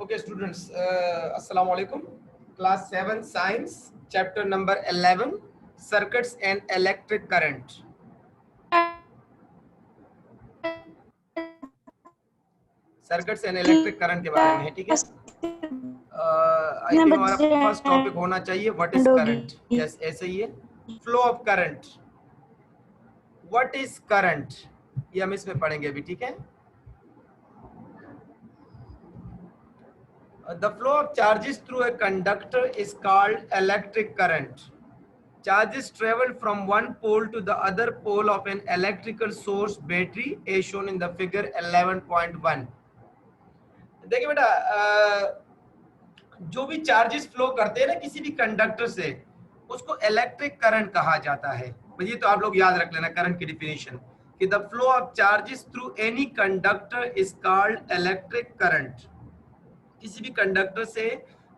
Okay, students, Assalamu alaikum. Class 7 Science, chapter number 11, Circuits and Electric Current. Circuits and electric current के बारे में है, ठीक है। आई थिंक हमारा फर्स्ट टॉपिक होना चाहिए व्हाट इज करंट। यस, ऐसे ही है, flow of current. What is current, ये हम इसमें पढ़ेंगे अभी, ठीक है। The flow of charges through a conductor is called electric current. Charges travel from one pole to the other pole of an electrical source battery as shown in the figure 11.1. देखिए बेटा, जो भी चार्जेस फ्लो करते हैं ना किसी भी conductor से, उसको इलेक्ट्रिक करंट कहा जाता है। ये तो आप लोग याद रख लेना करंट की डिफिनेशन कि the flow of charges through any conductor is called electric current. किसी भी कंडक्टर से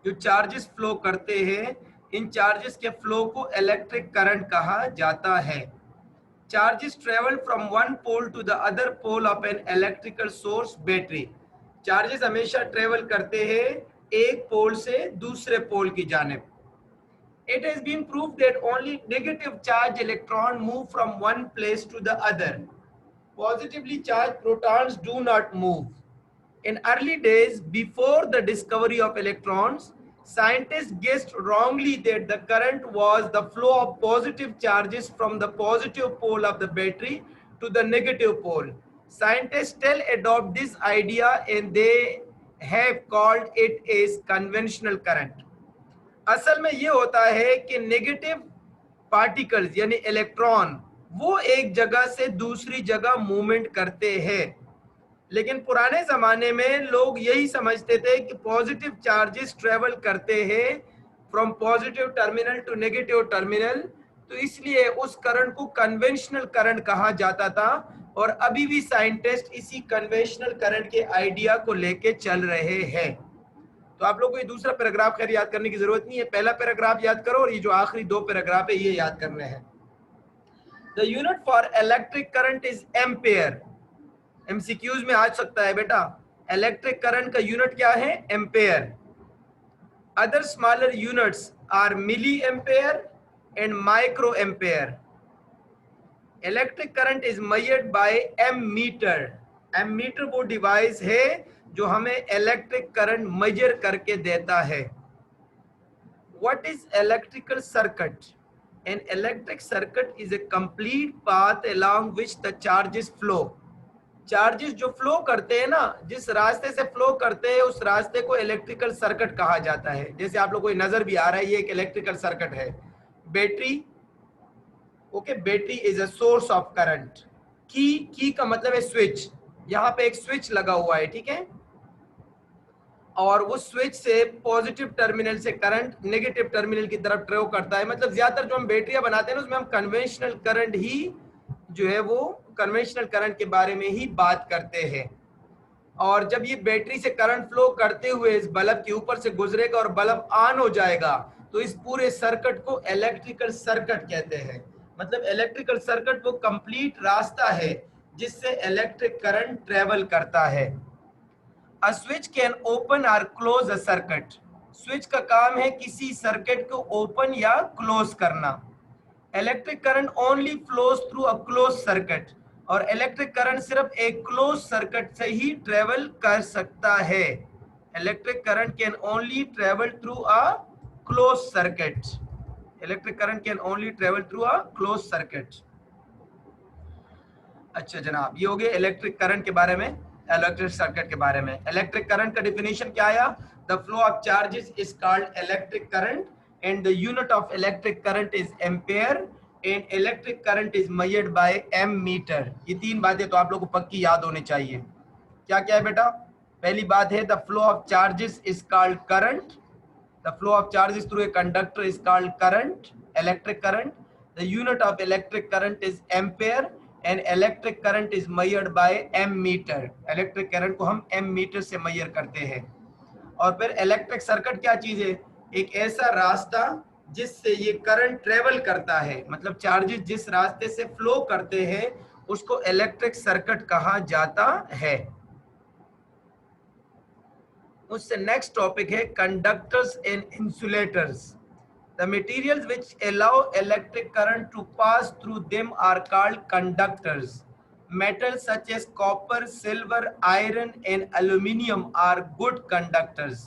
जो चार्जेस फ्लो करते हैं, इन चार्जेस के फ्लो को इलेक्ट्रिक करंट कहा जाता है। Charges travel from one pole to the other pole of an electrical source battery. Charges हमेशा ट्रेवल करते हैं एक पोल से दूसरे पोल की जानिब। It has been proved that only negative charge electron move from one place to the other. Positively charged protons do not move. In early days, before the discovery of electrons, scientists guessed wrongly that the current was the flow of positive charges from the positive pole of the battery to the negative pole. Scientists still adopt this idea and they have called it as conventional current. असल में ये होता है कि negative particles यानी electron वो एक जगह से दूसरी जगह मूवमेंट करते हैं, लेकिन पुराने जमाने में लोग यही समझते थे कि पॉजिटिव चार्जेस ट्रेवल करते हैं from positive terminal to negative terminal, तो इसलिए उस करंट को कन्वेंशनल करंट कहा जाता था। और अभी भी साइंटिस्ट इसी कन्वेंशनल करंट के आइडिया को लेके चल रहे हैं। तो आप लोग को ये दूसरा पैराग्राफ खैर याद करने की जरूरत नहीं है, पहला पैराग्राफ याद करो और ये जो आखिरी दो पैराग्राफ है ये याद करने हैं। The unit for electric current is ampere. MCQs में आ सकता है बेटा, इलेक्ट्रिक करंट का यूनिट क्या है? Ampere. Other smaller units are milli ampere and micro ampere. Electric current is measured by ammeter. Ammeter वो डिवाइस है जो हमें इलेक्ट्रिक करंट मेजर करके देता है। What is electrical circuit? An electric circuit is a complete path along which the charges flow. Charges जो flow करते हैं ना, जिस रास्ते से फ्लो करते हैं उस रास्ते को इलेक्ट्रिकल सर्किट कहा जाता है। जैसे आप लोग को नजर भी आ रहा है, ये एक इलेक्ट्रिकल सर्किट है। Battery, okay, battery is a source of current. की का मतलब है स्विच। यहाँ पे एक स्विच लगा हुआ है, ठीक है, और उस स्विच से पॉजिटिव टर्मिनल से करंट नेगेटिव टर्मिनल की तरफ ड्राइव करता है। मतलब ज्यादातर जो हम बैटरियां बनाते हैं ना उसमें हम कन्वेंशनल करंट ही जो है वो कन्वेंशनल करंट के बारे में ही बात करते हैं। और जब ये बैटरी से करंट फ्लो करते हुए इस बल्ब के ऊपर से गुजरेगा और बल्ब ऑन हो जाएगा, तो इस पूरे सर्किट को इलेक्ट्रिकल सर्किट कहते हैं। मतलब इलेक्ट्रिकल सर्किट वो कंप्लीट रास्ता है जिससे इलेक्ट्रिक करंट ट्रेवल करता है। A switch can open or close a circuit. Switch का काम है किसी सर्किट को ओपन या क्लोज करना। Electric current only flows through a close circuit. और इलेक्ट्रिक करंट सिर्फ एक क्लोज सर्किट से ही ट्रेवल कर सकता है। Electric current can only travel through a close circuit. Electric current can only travel through a close circuit. अच्छा जनाब, ये हो गया इलेक्ट्रिक करंट के बारे में, इलेक्ट्रिक सर्किट के बारे में। इलेक्ट्रिक करंट का डिफिनेशन क्या आया? The flow of charges is called electric current and the unit of electric current is ampere and electric current is measured by ammeter. ये तीन बातें तो आप लोगों को पक्की याद होनी चाहिए। क्या क्या है बेटा? पहली बात है the flow of charges is called current. The flow of charges through a conductor is called current, electric current. The unit of electric current is ampere and electric current is measured by ammeter. Electric current को हम ammeter से major करते हैं। और फिर electric circuit क्या चीज है? एक ऐसा रास्ता जिससे ये करंट ट्रेवल करता है। मतलब चार्जेस जिस रास्ते से फ्लो करते हैं उसको इलेक्ट्रिक सर्किट कहा जाता है। उससे नेक्स्ट टॉपिक है conductors and insulators. The materials which allow electric current to pass through them are called conductors. Metals such as copper, silver, iron and aluminium are good conductors.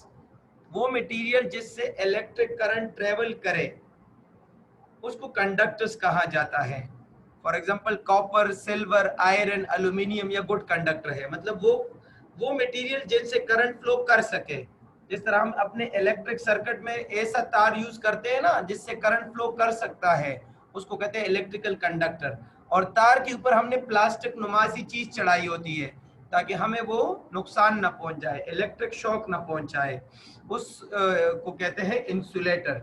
वो material जिससे electric current travel करे उसको conductors कहा जाता है। For example copper, silver, iron, aluminium या good conductor है, मतलब वो मटेरियल जिनसे करंट फ्लो कर सके। जिस तरह हम अपने इलेक्ट्रिक सर्किट में ऐसा तार यूज करते हैं ना जिससे करंट फ्लो कर सकता है, उसको कहते हैं इलेक्ट्रिकल कंडक्टर। और तार के ऊपर हमने प्लास्टिक नुमासी चीज चढ़ाई होती है ताकि हमें वो नुकसान न पहुंच जाए, इलेक्ट्रिक शॉक न पहुंचाए, उस को कहते हैं इंसुलेटर।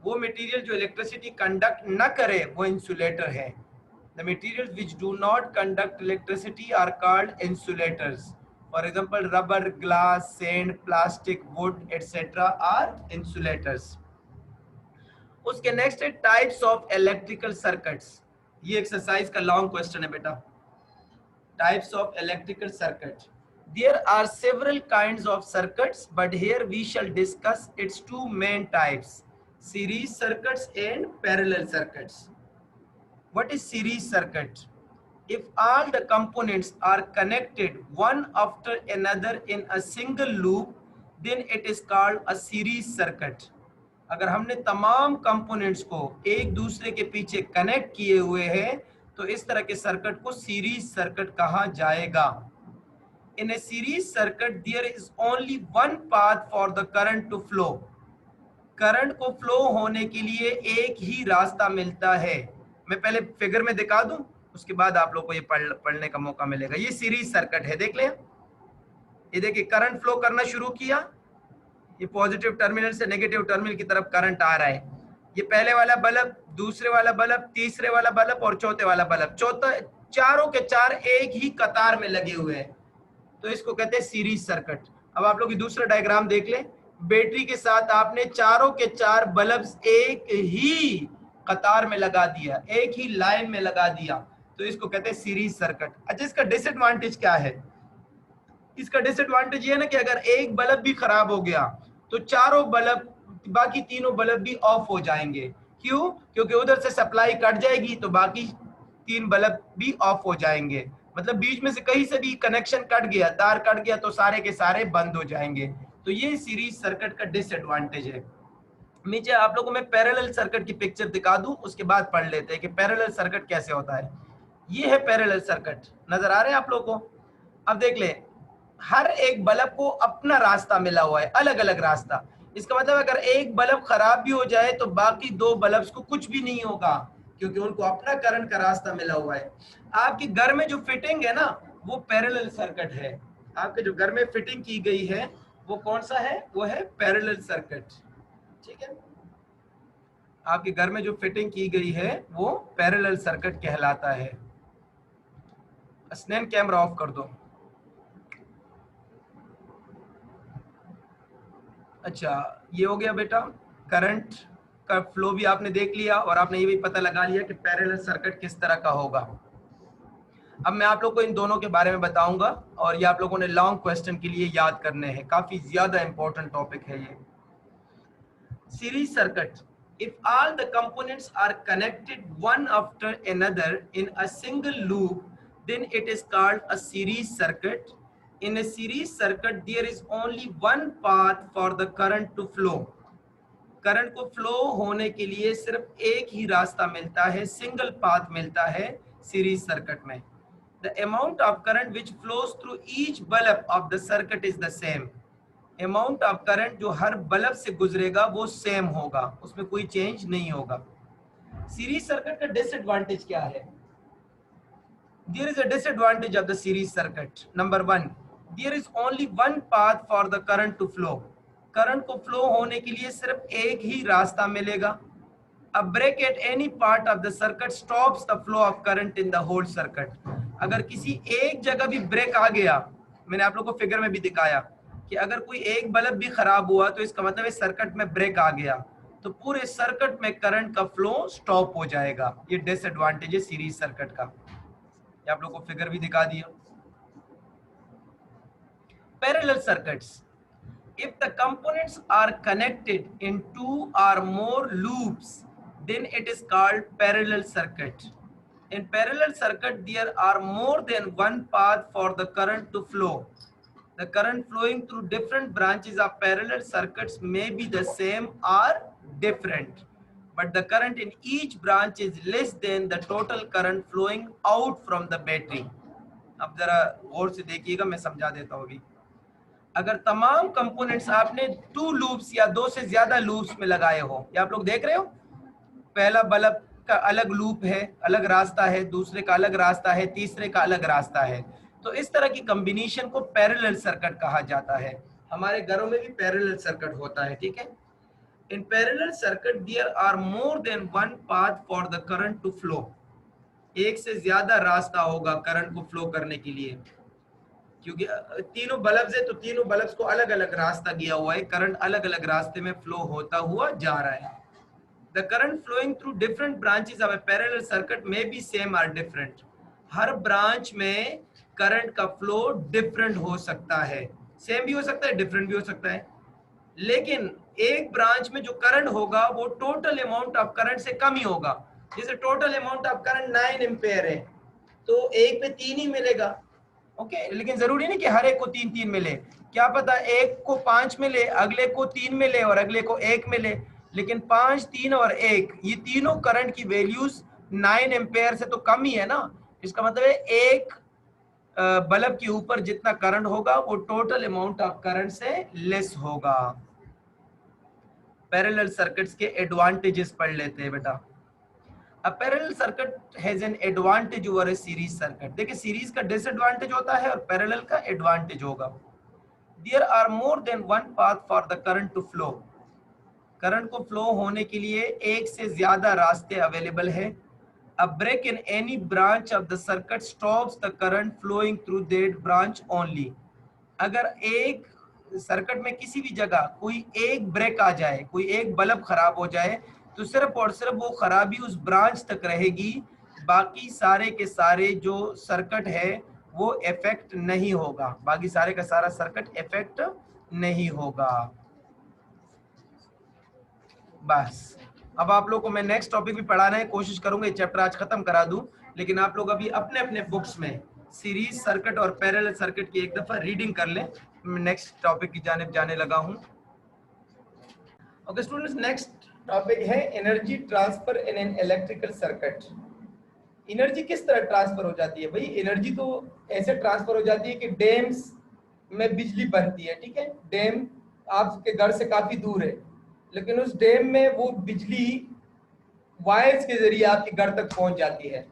वो मटेरियल जो इलेक्ट्रिसिटी कंडक्ट न करे वो इंसुलेटर है। The materials which do not conduct electricity are called insulators. For example rubber, glass, sand, plastic, wood etcetera are insulators. उसके नेक्स्ट है टाइप्स ऑफ इलेक्ट्रिकल सर्किट्स। ये एक्सरसाइज का लॉन्ग क्वेश्चन है बेटा। Types of electrical circuit. There are several kinds of circuits, but here we shall discuss its two main types: series circuits and parallel circuits. What is series circuit? If all the components are connected one after another in a single loop, then it is called a series circuit. अगर हमने तमाम components को एक दूसरे के पीछे connect किए हुए हैं तो इस तरह के सर्किट को सीरीज सर्किट कहा जाएगा। In a series circuit, there is only one path for the current to flow. Current को फ्लो होने के लिए एक ही रास्ता मिलता है। मैं पहले फिगर में दिखा दूं, उसके बाद आप लोग को ये पढ़ने का मौका मिलेगा। ये सीरीज सर्किट है, देख लें। ये देखिए करंट फ्लो करना शुरू किया, ये पॉजिटिव टर्मिनल से नेगेटिव टर्मिनल की तरफ करंट आ रहा है। ये पहले वाला बल्ब, दूसरे वाला बल्ब, तीसरे वाला बल्ब और चौथे वाला बल्ब, चारों के चार एक ही कतार में लगे हुए हैं, तो इसको कहते हैं सीरीज सर्किट। अब आप लोग ये दूसरा डायग्राम देख लें। बैटरी के साथ आपने चारों के चार बल्ब एक ही कतार में लगा दिया, एक ही लाइन में लगा दिया, तो इसको कहते हैं सीरीज सर्किट। अच्छा, इसका डिसएडवांटेज क्या है? इसका डिसएडवांटेज ये है ना कि अगर एक बल्ब भी खराब हो गया तो चारों बल्ब, बाकी तीनों बल्ब भी ऑफ हो जाएंगे। क्यों? क्योंकि उधर से सप्लाई कट जाएगी तो बाकी तीन बल्ब भी ऑफ हो जाएंगे। मतलब बीच में से कहीं से भी कनेक्शन कट गया, तार कट गया तो सारे के सारे बंद हो जाएंगे। तो ये सीरीज सर्किट का डिसएडवांटेज है। नीचे आप लोगों को मैं पैरेलल सर्किट की पिक्चर दिखा दूं, उसके बाद पढ़ लेते हैं कि पैरेलल सर्किट कैसे होता है। ये है पैरेलल सर्किट, नजर आ रहे हैं आप लोगों को? अब देख ले, हर एक बल्ब को अपना रास्ता मिला हुआ है, अलग अलग रास्ता। इसका मतलब अगर एक बल्ब खराब भी हो जाए तो बाकी दो बल्ब्स को कुछ भी नहीं होगा, क्योंकि उनको अपना करंट का रास्ता मिला हुआ है। आपके घर में जो फिटिंग है ना वो पैरेलल सर्किट है। आपके जो घर में फिटिंग की गई है वो कौन सा है? वो है पैरेलल सर्किट। ठीक है, आपके घर में जो फिटिंग की गई है वो पैरेलल सर्किट कहलाता है। स्नैन कैमरा ऑफ कर दो। अच्छा, ये हो गया बेटा, करंट का फ्लो भी आपने देख लिया और आपने ये भी पता लगा लिया कि पैरेलल सर्किट किस तरह का होगा। अब मैं आप लोग को इन दोनों के बारे में बताऊंगा और ये आप लोगों ने लॉन्ग क्वेश्चन के लिए याद करने हैं, काफी ज्यादा इंपॉर्टेंट टॉपिक है ये। Series circuit, if all the components are connected one after another in a single loop, then it is called a series circuit. In a series circuit, there is only one path for the current to flow. Current को flow होने के लिए सिर्फ एक ही रास्ता मिलता है, single path मिलता है सीरीज सर्किट में। The amount of current which flows through each bulb of the circuit is the same. Amount of current जो हर बल्ब से गुजरेगा वो सेम होगा, उसमें कोई चेंज नहीं होगा। सीरीज सर्किट का डिसएडवांटेज क्या है? There is a disadvantage of the series circuit. Number one, there is only one path for the current to flow. Current को फ्लो होने के लिए सिर्फ एक ही रास्ता मिलेगा। A break at any part of the circuit stops the flow of current in the whole circuit. अगर किसी एक जगह भी ब्रेक आ गया, मैंने आप लोगों को फिगर में भी दिखाया कि अगर कोई एक बल्ब भी खराब हुआ तो इसका मतलब है सर्किट में ब्रेक आ गया, तो पूरे सर्किट में करंट का फ्लो स्टॉप हो जाएगा। ये डिसएडवांटेज है सीरीज सर्किट का। ये आप लोगों को फिगर भी दिखा दिया। Parallel circuits, If the components are connected in 2 or more loops, then it is called parallel circuit. In parallel circuit, there are more than one path for the current to flow. The current flowing through different branches of parallel circuits may be the same or different, but the current in each branch is less than the total current flowing out from the battery. अब जरा गौर से देखिएगा, मैं समझा देता हूँ अभी। अगर तमाम कंपोनेंट्स आपने 2 लूप्स या 2 से ज्यादा लूप्स में लगाए हो, या आप लोग देख रहे हो, पहला बल्ब का अलग लूप है, अलग रास्ता है, दूसरे का अलग रास्ता है, तीसरे का अलग रास्ता है, तो इस तरह की कॉम्बिनेशन को पैरेलल सर्किट कहा जाता है। हमारे घरों में भी पैरेलल सर्किट होता है, ठीक है। In parallel circuit there are more than one path for the current to flow. एक से ज्यादा रास्ता होगा करंट को फ्लो करने के लिए, क्योंकि तीनों बल्ब है तो तीनों बल्ब्स को अलग अलग रास्ता दिया हुआ है, करंट अलग अलग रास्ते में फ्लो होता हुआ जा रहा है। The current flowing through different branches of a parallel circuit may be same or different. Her branch में करंट का फ्लो डिफरेंट हो सकता है, सेम भी हो सकता है, डिफरेंट भी हो सकता है। लेकिन एक ब्रांच में जो करंट होगा वो टोटल अमाउंट ऑफ करंट से कम ही होगा। जैसे total amount of current 9 ampere है तो एक पे 3 ही मिलेगा, ओके। लेकिन जरूरी नहीं कि हर एक को 3 मिले, क्या पता एक को 5 मिले, अगले को 3 मिले और अगले को 1 मिले। लेकिन 5, 3 और 1 ये तीनों करंट की वैल्यूज 9 एम्पेयर से तो कम ही है ना। इसका मतलब है एक बल्ब के ऊपर जितना करंट होगा वो टोटल अमाउंट ऑफ करंट से लेस होगा। पैरेलल सर्किट्स के एडवांटेजेस पढ़ लेते हैं बेटा। A parallel circuit has an advantage over a series circuit. देखिए सीरीज का डिसएडवांटेज होता है और पैरेलल का एडवांटेज होगा। There are more than one path for the current to flow. Current को फ्लो होने के लिए एक से ज्यादा रास्ते अवेलेबल है। A break in any branch of the circuit stops the current flowing through that branch only. अगर एक सर्किट में किसी भी जगह कोई एक ब्रेक आ जाए, कोई एक बल्ब खराब हो जाए, तो सिर्फ और सिर्फ वो खराबी उस ब्रांच तक रहेगी, बाकी सारे के सारे जो सर्किट है वो इफेक्ट नहीं होगा, बाकी सारे का सारा सर्किट इफेक्ट नहीं होगा। बस अब आप लोग को मैं नेक्स्ट टॉपिक भी पढ़ाना है, कोशिश करूंगा ये चैप्टर आज खत्म करा दूं, लेकिन आप लोग अभी अपने अपने बुक्स में सीरीज सर्किट और पैरेलल सर्किट की एक दफा रीडिंग कर लें। मैं नेक्स्ट टॉपिक की जानिब जाने लगा हूं। ओके स्टूडेंट्स, नेक्स्ट टॉपिक है energy transfer in an electrical circuit. Energy किस तरह ट्रांसफर हो जाती है? भाई एनर्जी तो ऐसे ट्रांसफर हो जाती है कि डैम्स में बिजली बनती है, ठीक है। डैम आपके घर से काफी दूर है, लेकिन उस डैम में वो बिजली वायर्स के जरिए आपके घर तक पहुंच जाती है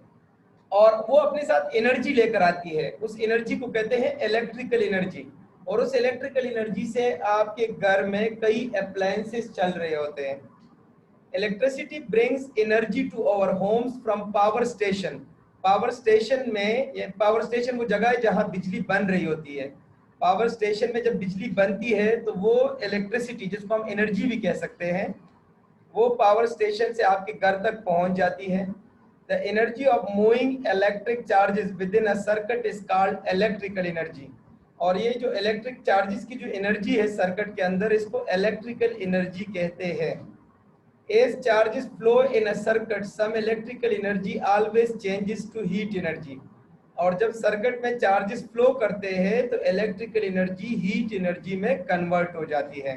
और वो अपने साथ एनर्जी लेकर आती है। उस एनर्जी को कहते हैं इलेक्ट्रिकल एनर्जी। और उस इलेक्ट्रिकल एनर्जी से आपके घर में कई अप्लायंसेस चल रहे होते हैं। Electricity brings energy to our homes from power station. Power station में, ये पावर स्टेशन वो जगह है जहां बिजली बन रही होती है। पावर स्टेशन में जब बिजली बनती है तो वो इलेक्ट्रिसिटी, जिसको हम एनर्जी भी कह सकते हैं, वो पावर स्टेशन से आपके घर तक पहुंच जाती है। The energy of moving electric charges with in a circuit is called electrical energy. और ये जो इलेक्ट्रिक चार्जेस की जो एनर्जी है सर्किट के अंदर, इसको इलेक्ट्रिकल एनर्जी कहते हैं। As charges flow in a circuit, some electrical energy always changes to heat energy. और जब सर्किट में चार्जेस फ्लो करते हैं तो इलेक्ट्रिकल एनर्जी हीट एनर्जी में कन्वर्ट हो जाती है।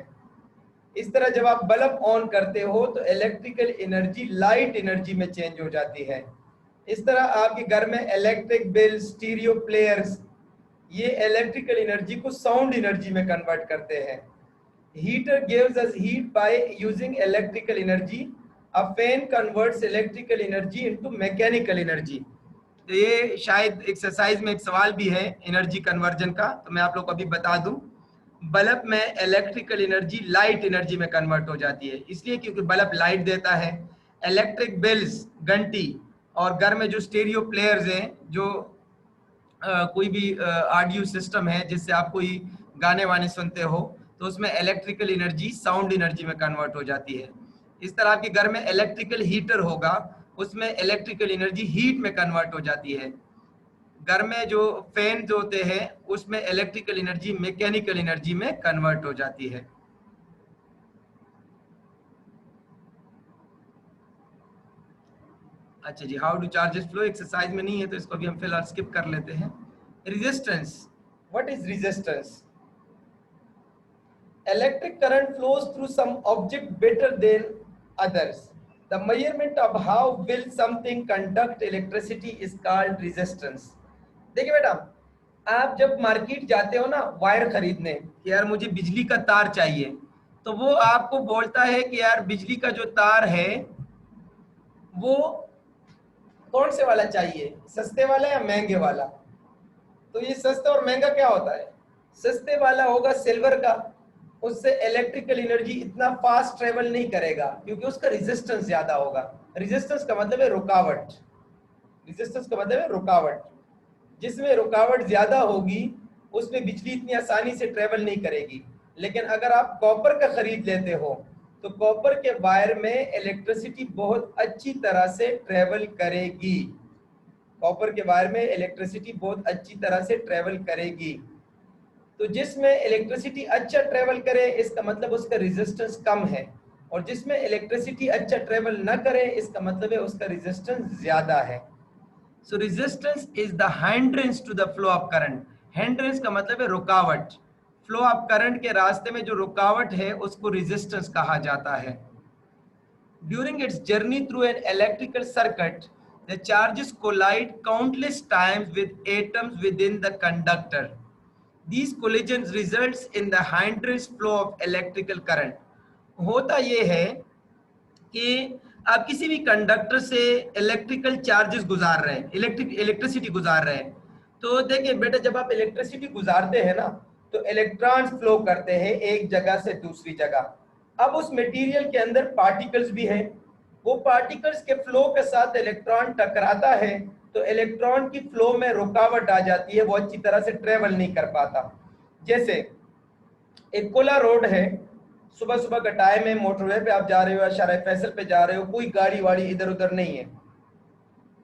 इस तरह जब आप बल्ब ऑन करते हो तो इलेक्ट्रिकल एनर्जी लाइट एनर्जी में चेंज हो जाती है। इस तरह आपके घर में इलेक्ट्रिक बिल, स्टीरियो प्लेयर्स, ये इलेक्ट्रिकल एनर्जी को साउंड एनर्जी में कन्वर्ट करते हैं। Heater gives us heat by using electrical energy. A fan converts electrical energy into mechanical energy. तो ये शायद एक्सरसाइज में एक सवाल भी है एनर्जी कन्वर्जन का, तो मैं आप लोग को अभी बता दूं। बल्ब में इलेक्ट्रिकल एनर्जी लाइट एनर्जी में कन्वर्ट हो जाती है, इसलिए क्योंकि बल्ब लाइट देता है। इलेक्ट्रिक बेल्स, घंटी, और घर में जो स्टीरियो प्लेयर्स हैं, जो कोई भी ऑडियो सिस्टम है जिससे आप कोई गाने वाने सुनते हो, तो उसमें इलेक्ट्रिकल एनर्जी साउंड एनर्जी में कन्वर्ट हो जाती है। इस तरह आपके घर में इलेक्ट्रिकल हीटर होगा, उसमें इलेक्ट्रिकल एनर्जी हीट में कन्वर्ट हो जाती है। घर में जो फैन जो होते हैं उसमें इलेक्ट्रिकल एनर्जी मैकेनिकल एनर्जी में कन्वर्ट हो जाती है। अच्छा जी, how do charges flow exercise में नहीं है तो इसको भी हम फिलहाल स्किप कर लेते हैं। Resistance, what is resistance? Electric current flows through some object better than others. The measurement of how will something conduct electricity is called resistance. देखिए बेटा, आप जब मार्केट जाते हो ना वायर खरीदने कि यार मुझे बिजली का तार चाहिए, तो वो आपको बोलता है कि यार बिजली का जो तार है वो कौन से वाला चाहिए, सस्ते वाला या महंगे वाला? तो ये सस्ता और महंगा क्या होता है? सस्ते वाला होगा सिल्वर का, उससे इलेक्ट्रिकल एनर्जी इतना फास्ट ट्रेवल नहीं करेगा क्योंकि उसका रेजिस्टेंस ज्यादा होगा। रेजिस्टेंस का मतलब है रुकावट, रेजिस्टेंस का मतलब है रुकावट। जिसमें रुकावट ज्यादा होगी उसमें बिजली इतनी आसानी से ट्रेवल नहीं करेगी। लेकिन अगर आप कॉपर का खरीद लेते हो तो कॉपर के वायर में इलेक्ट्रिसिटी बहुत अच्छी तरह से ट्रेवल करेगी। कॉपर के वायर में इलेक्ट्रिसिटी बहुत अच्छी तरह से ट्रेवल करेगी। तो जिसमें इलेक्ट्रिसिटी अच्छा ट्रेवल करे इसका मतलब उसका रेजिस्टेंस कम है, और जिसमें इलेक्ट्रिसिटी अच्छा ट्रेवल ना करे इसका मतलब है उसका रेजिस्टेंस ज्यादा है। So resistance is the hindrance to the flow of current. Hindrance का मतलब है रुकावट। फ्लो ऑफ करंट के रास्ते में जो रुकावट है उसको रेजिस्टेंस कहा जाता है। During its journey through an electrical circuit, the charges collide countless times with atoms within the conductor. These collisions results in the hindrance flow of electrical current. होता ये है कि आप किसी भी कंडक्टर से इलेक्ट्रिकल चार्जेस गुजार रहे हैं, इलेक्ट्रिसिटी गुजार रहे हैं। तो देखिए बेटा, जब आप इलेक्ट्रिसिटी गुजारते हैं ना तो इलेक्ट्रॉन्स फ्लो करते हैं एक जगह से दूसरी जगह। अब उस मटेरियल के अंदर पार्टिकल्स भी हैं, वो पार्टिकल्स के फ्लो के साथ इलेक्ट्रॉन टकराता है तो इलेक्ट्रॉन की फ्लो में रुकावट आ जाती है, वो अच्छी तरह से ट्रेवल नहीं कर पाता। जैसे एक खुला रोड है, सुबह सुबह का टाइम है, मोटरवे पे आप जा रहे हो या शायद फैसल पे जा रहे हो, कोई गाड़ी वाड़ी इधर उधर नहीं है,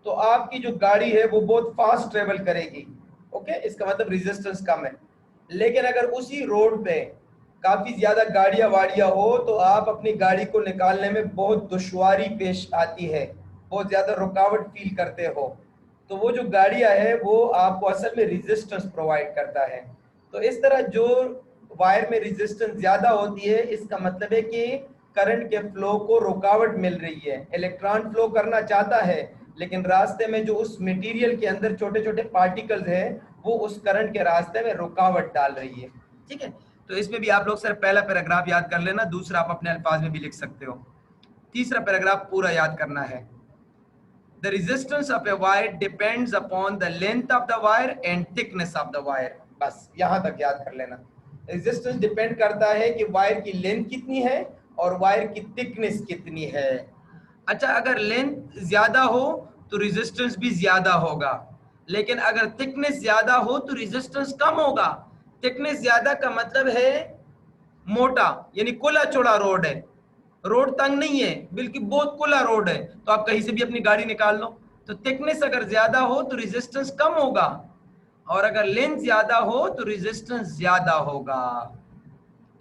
तो आपकी जो गाड़ी है वो बहुत फास्ट ट्रेवल करेगी। ओके, इसका मतलब रेजिस्टेंस कम है। लेकिन अगर उसी रोड पे काफी ज्यादा गाड़ियां वाड़ियां हो तो आप अपनी गाड़ी को निकालने में बहुत दुश्वारी पेश आती है, बहुत ज्यादा रुकावट फील करते हो। तो वो जो गाड़ियां है वो आपको असल में रेजिस्टेंस प्रोवाइड करता है। तो इस तरह जो वायर में रेजिस्टेंस ज्यादा होती है इसका मतलब है कि करंट के फ्लो को रुकावट मिल रही है। इलेक्ट्रॉन फ्लो करना चाहता है लेकिन रास्ते में जो उस मटेरियल के अंदर छोटे छोटे पार्टिकल्स हैं वो उस करंट के रास्ते में रुकावट डाल रही है। ठीक है, तो इसमें भी आप लोग सिर्फ पहला पैराग्राफ याद कर लेना, दूसरा आप अपने अल्फाज में भी लिख सकते हो। तीसरा पैराग्राफ पूरा याद करना है। The resistance of a wire depends upon the length of the wire and thickness of the wire. बस यहाँ तक याद कर लेना। रेजिस्टेंस डिपेंड करता है कि वायर की लेंथ कितनी है और वायर की थिकनेस कितनी है। अच्छा, अगर लेंथ ज्यादा हो तो रेजिस्टेंस भी ज्यादा होगा, लेकिन अगर थिकनेस ज्यादा हो तो रेजिस्टेंस कम होगा। थिकनेस ज्यादा का मतलब है मोटा, यानी खुला चौड़ा रोड है, रोड तंग नहीं है, बिल्कुल बहुत खुला रोड है, तो आप कहीं से भी अपनी गाड़ी निकाल लो। तो थिकनेस अगर ज्यादा हो तो रेजिस्टेंस कम होगा, और अगर लेंथ ज्यादा हो तो रेजिस्टेंस ज्यादा होगा।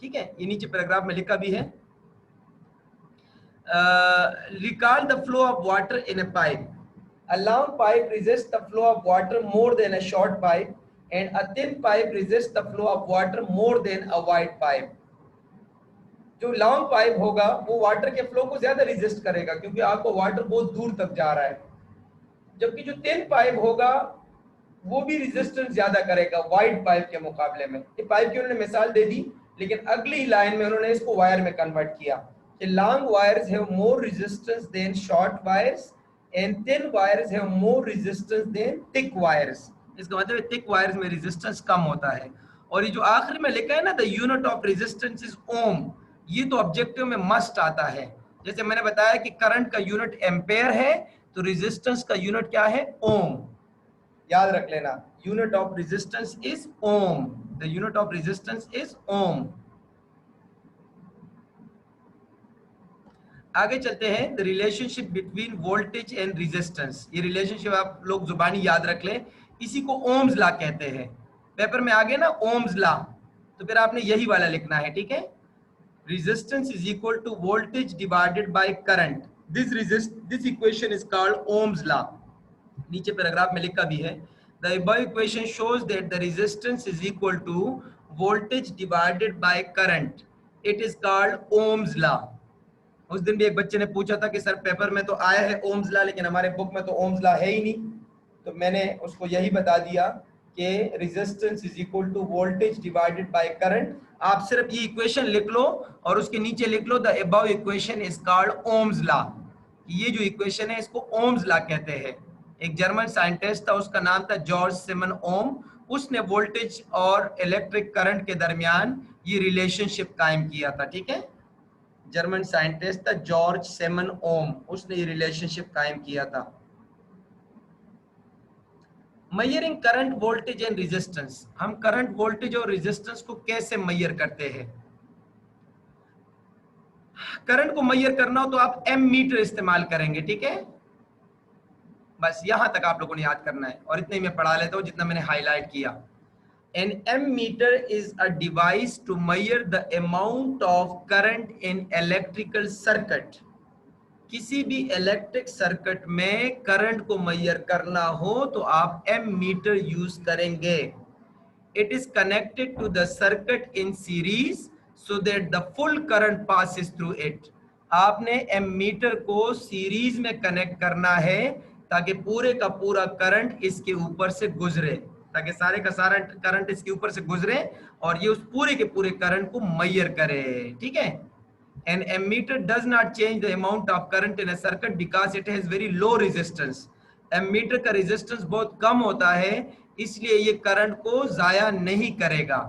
ठीक है, ये नीचे पैराग्राफ में लिखा भी है। Recall the flow of water in a pipe. A long pipe resists the flow of water more than a short pipe, and a thin pipe resists the flow of water more than a wide pipe. जो long pipe होगा वो water के flow को ज्यादा resist करेगा क्योंकि आपको water बहुत दूर तक जा रहा है, जबकि जो थिन पाइप होगा वो भी रेजिस्टेंस ज्यादा करेगा वाइड पाइप के मुकाबले में। ये पाइप की उन्होंने मिसाल दे दी, लेकिन अगली लाइन में उन्होंने इसको वायर में कन्वर्ट किया कि long wires have more resistance than short wires and thin wires have more resistance than thick wires. इसका मतलब है थिक वायर्स में रेजिस्टेंस कम होता है। और ये जो आखिर में लिखा है ना, the unit of resistance is ohm, ये तो ऑब्जेक्टिव में मस्ट आता है। जैसे मैंने बताया कि करंट का यूनिट एम्पेयर है, तो रेजिस्टेंस का यूनिट क्या है? ओम। याद रख लेना, unit of resistance is ohm, the unit of resistance is ohm. आगे चलते हैं, the relationship between voltage and resistance. ये रिलेशनशिप आप लोग जुबानी याद रख लें, इसी को ओम्स लॉ कहते हैं। पेपर में आगे ना ओम्स लॉ, तो फिर आपने यही वाला लिखना है, ठीक है। Resistance is equal to voltage divided by current, this equation is called Ohm's law. नीचे पैराग्राफ में लिखा भी है, the above equation shows that the resistance is equal to voltage divided by current, it is called ohms law। उस दिन भी एक बच्चे ने पूछा था कि सर पेपर में तो आया है ओम्स लॉ, लेकिन हमारे बुक में तो ओम्स लॉ है ही नहीं, तो मैंने उसको यही बता दिया कि resistance is equal to voltage divided by current. आप सिर्फ ये इक्वेशन लिख लो और उसके नीचे लिख लो the above equation is called Ohm's law. ये जो इक्वेशन है इसको ओम्स लॉ कहते हैं। एक जर्मन साइंटिस्ट था, उसका नाम था जॉर्ज सिमन ओम, उसने वोल्टेज और इलेक्ट्रिक करंट के दरमियान ये रिलेशनशिप कायम किया था, ठीक है। जर्मन साइंटिस्ट था जॉर्ज सिमन ओम, उसने ये रिलेशनशिप कायम किया था। Measuring current voltage and resistance, हम करंट वोल्टेज और रेजिस्टेंस को कैसे मेजर करते हैं। करंट को मेजर करना हो तो आप एम मीटर इस्तेमाल करेंगे, ठीक है। बस यहां तक आप लोगों ने याद करना है, और इतने ही मैं पढ़ा लेता हूं जितना मैंने हाईलाइट किया। An ammeter is a device to measure the amount of current in electrical circuit। किसी भी इलेक्ट्रिक सर्किट में करंट को मेजर करना हो तो आप एमीटर यूज करेंगे। It is connected to the circuit in series so that the full current passes through it। आपने एमीटर को सीरीज में कनेक्ट करना है ताकि पूरे का पूरा करंट इसके ऊपर से गुजरे, ताकि सारे का सारा करंट इसके ऊपर से गुजरे और ये उस पूरे के पूरे करंट को मेजर करे, ठीक है। An ammeter does not change the amount of current in a circuit because it has very low resistance। Ammeter का रेजिस्टेंस बहुत कम होता है, इसलिए ये करंट को जाया नहीं करेगा।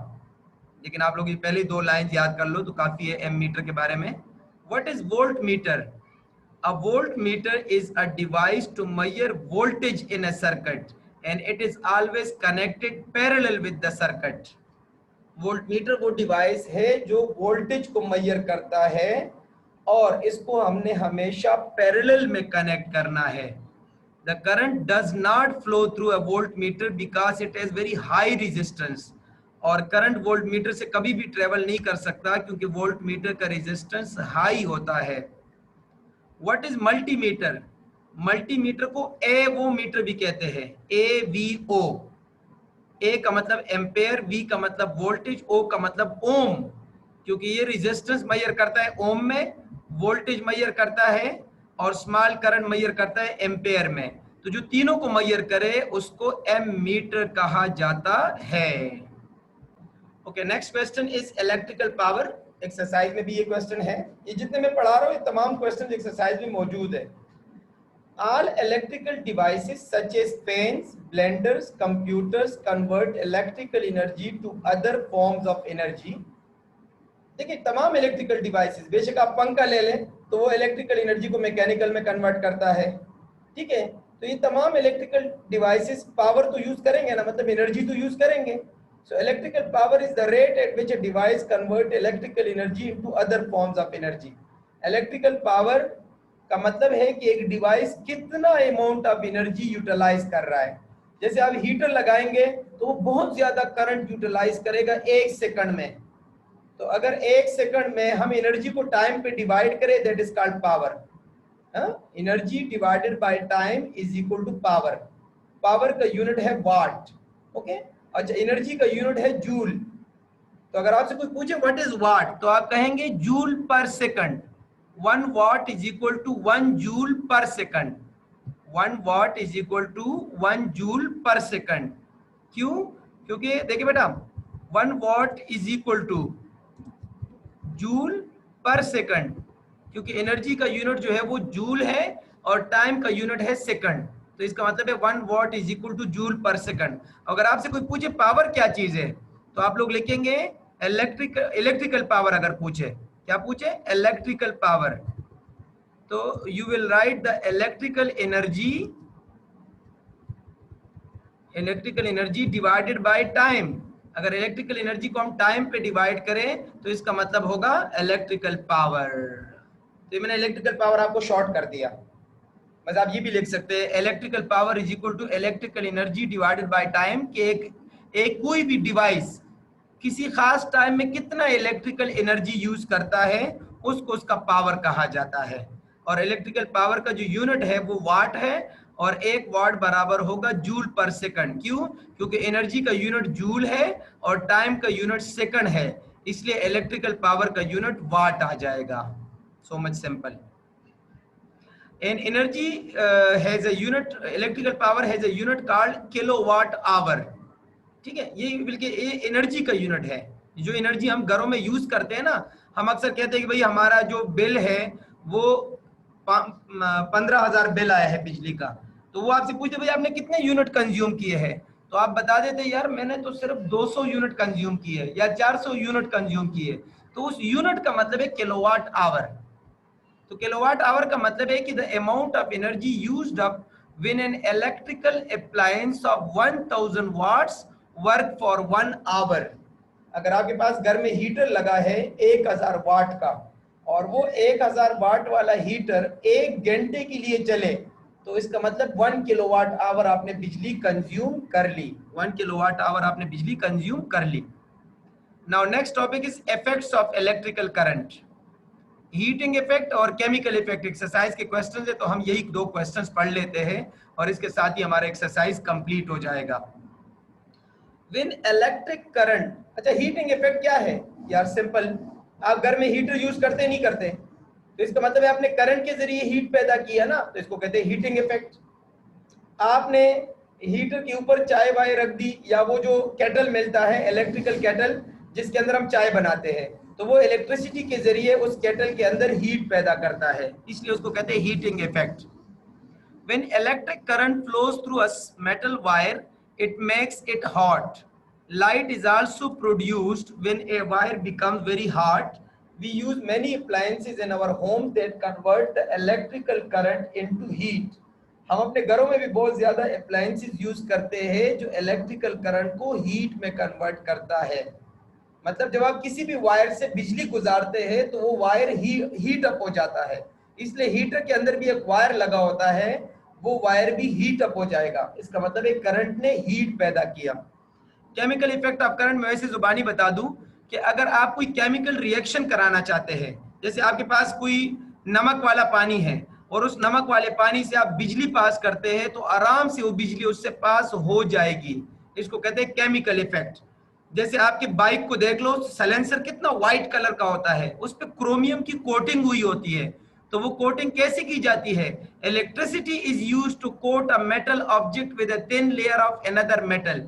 लेकिन आप लोग ये पहले दो लाइन याद कर लो तो काफी है एमीटर के बारे में। What is volt meter? A voltmeter is a device to measure voltage in a circuit and it is always connected parallel with the circuit। Voltmeter वो डिवाइस है जो वोल्टेज को मेजर करता है और इसको हमने हमेशा पैरेलल में कनेक्ट करना है। The current does not flow through a voltmeter because it has very high resistance। और करंट वोल्टमीटर से कभी भी ट्रेवल नहीं कर सकता क्योंकि वोल्टमीटर का रेजिस्टेंस हाई होता है। What is multimeter? मल्टीमीटर को एवो मीटर भी कहते हैं, AVO। ए का मतलब एम्पेयर, वी का मतलब वोल्टेज, ओ का मतलब ओम, क्योंकि ये रेजिस्टेंस मेजर करता है ओम में, वोल्टेज मेजर करता है और स्मॉल करंट मेजर करता है एम्पेयर में। तो जो तीनों को मेजर करे उसको एम मीटर कहा जाता है। Okay, next question is electrical power. Exercise में भी ये क्वेश्चन है, ये जितने मैं पढ़ा रहा हूँ ये तमाम क्वेश्चन एक्सरसाइज में मौजूद है। All electrical devices such as fans, blenders, computers convert electrical energy to other forms of energy। देखिए तमाम इलेक्ट्रिकल डिवाइसेस, बेशक आप पंखा ले लें तो वो इलेक्ट्रिकल एनर्जी को मैकेनिकल में कन्वर्ट करता है, ठीक है। तो ये तमाम इलेक्ट्रिकल डिवाइसेस पावर तो यूज करेंगे ना, मतलब एनर्जी तो यूज करेंगे। So electrical power is the rate at which a device convert electrical energy into other forms of energy. Electrical power का मतलब है कि एक डिवाइस कितना अमाउंट ऑफ एनर्जी यूटिलाइज कर रहा है। जैसे आप हीटर लगाएंगे तो वो बहुत ज्यादा करंट यूटिलाइज करेगा 1 सेकंड में, तो अगर 1 सेकंड में हम एनर्जी को टाइम पे डिवाइड करें that is called power. Energy divided by time is equal to power. Power का यूनिट है वाट, ओके। अच्छा, एनर्जी का यूनिट है जूल। तो अगर आपसे कोई पूछे व्हाट इज वाट तो आप कहेंगे जूल पर second. 1 watt is equal to 1 joule per second। 1 watt is equal to 1 joule per second। क्यों? क्योंकि देखिए बेटा 1 watt is equal to joule per second, क्योंकि एनर्जी का यूनिट जो है वो जूल है और टाइम का यूनिट है सेकंड। तो इसका मतलब है 1 watt is equal to joule per second। अगर आपसे कोई पूछे पावर क्या चीज है तो आप लोग लिखेंगे इलेक्ट्रिकल पावर। अगर पूछे क्या पूछे? इलेक्ट्रिकल पावर, तो you will write the electrical energy divided by time. अगर इलेक्ट्रिकल एनर्जी को हम टाइम पे डिवाइड करें तो इसका मतलब होगा इलेक्ट्रिकल पावर। तो मैंने इलेक्ट्रिकल पावर आपको शॉर्ट कर दिया। बस आप ये भी लिख सकते हैं electrical power is equal to electrical energy divided by time, कि एक कोई भी डिवाइस किसी खास टाइम में कितना इलेक्ट्रिकल एनर्जी यूज करता है उसको उसका पावर कहा जाता है। और इलेक्ट्रिकल पावर का जो यूनिट है वो वाट है, और 1 वाट बराबर होगा जूल पर सेकंड। क्यों? क्योंकि एनर्जी का यूनिट जूल है और टाइम का यूनिट सेकंड है, इसलिए इलेक्ट्रिकल पावर का यूनिट वाट आ जाएगा। So much simple. An energy has a unit, electrical power has a unit called kilowatt hour. ठीक है, ये बल्कि ये एनर्जी का यूनिट है। जो एनर्जी हम घरों में यूज करते हैं ना, हम अक्सर कहते हैं कि भाई हमारा जो बिल है वो 15,000 बिल आया है बिजली का, तो वो आपसे पूछते भाई आपने कितने यूनिट कंज्यूम किए हैं, तो आप बता देते यार मैंने तो सिर्फ 200 यूनिट कंज्यूम किए या 400 यूनिट कंज्यूम किए। तो उस यूनिट का मतलब है किलोवाट आवर। तो किलोवाट आवर का मतलब है कि the amount of energy used up when an electrical appliance of 1000 watts work for 1 hour. अगर आपके पास घर में हीटर लगा है 1000 वाट का, और वो 1000 वाट वाला हीटर 1 घंटे के लिए चले, तो इसका मतलब 1 किलोवाट आवर आपने बिजली कंज्यूम कर ली। 1 किलोवाट आवर आपने बिजली कंज्यूम कर ली। Now next topic is effects of electrical current. Heating effect और केमिकल इफेक्ट एक्सरसाइज के क्वेश्चंस है, तो हम यही 2 क्वेश्चंस पढ़ लेते हैं और इसके साथ ही हमारा एक्सरसाइज कंप्लीट हो जाएगा। व्हेन इलेक्ट्रिक करंट, अच्छा हीटिंग इफेक्ट क्या है यार? सिंपल, आप घर में हीटर यूज करते नहीं करते, तो इसका मतलब है आपने करंट के जरिए हीट पैदा किया ना, तो इसको कहते हैं हीटिंग इफेक्ट। आपने हीटर के ऊपर चाय वाय रख दी, या वो जो केटल मिलता है इलेक्ट्रिकल केटल जिसके अंदर हम चाय बनाते हैं, तो वो इलेक्ट्रिसिटी के जरिए उस केटल के अंदर हीट पैदा करता है, इसलिए उसको कहते हैं heating effect. When electric current flows through a metal wire, it makes it hot. Light is also produced when a wire becomes very hot. We use many appliances in our homes that convert the electrical current into heat. हम अपने घरों में भी बहुत ज्यादा appliances use करते हैं जो इलेक्ट्रिकल करंट को हीट में कन्वर्ट करता है। मतलब जब आप किसी भी वायर से बिजली गुजारते हैं तो वो वायर हीट अप हो जाता है, इसलिए हीटर के अंदर भी एक वायर लगा होता है, वो वायर भी हीट अप हो जाएगा। इसका मतलब एक करंट ने हीट पैदा किया। केमिकल इफेक्ट ऑफ करंट में वैसे जुबानी बता दूं कि अगर आप कोई केमिकल रिएक्शन कराना चाहते हैं, जैसे आपके पास कोई नमक वाला पानी है और उस नमक वाले पानी से आप बिजली पास करते हैं, तो आराम से वो बिजली उससे पास हो जाएगी। इसको कहते हैं केमिकल इफेक्ट। जैसे आपकी बाइक को देख लो, साइलेंसर कितना व्हाइट कलर का होता है, उस पर क्रोमियम की कोटिंग हुई होती है। तो वो कोटिंग कैसे की जाती है? Electricity is used to coat a metal object with a thin layer of another metal.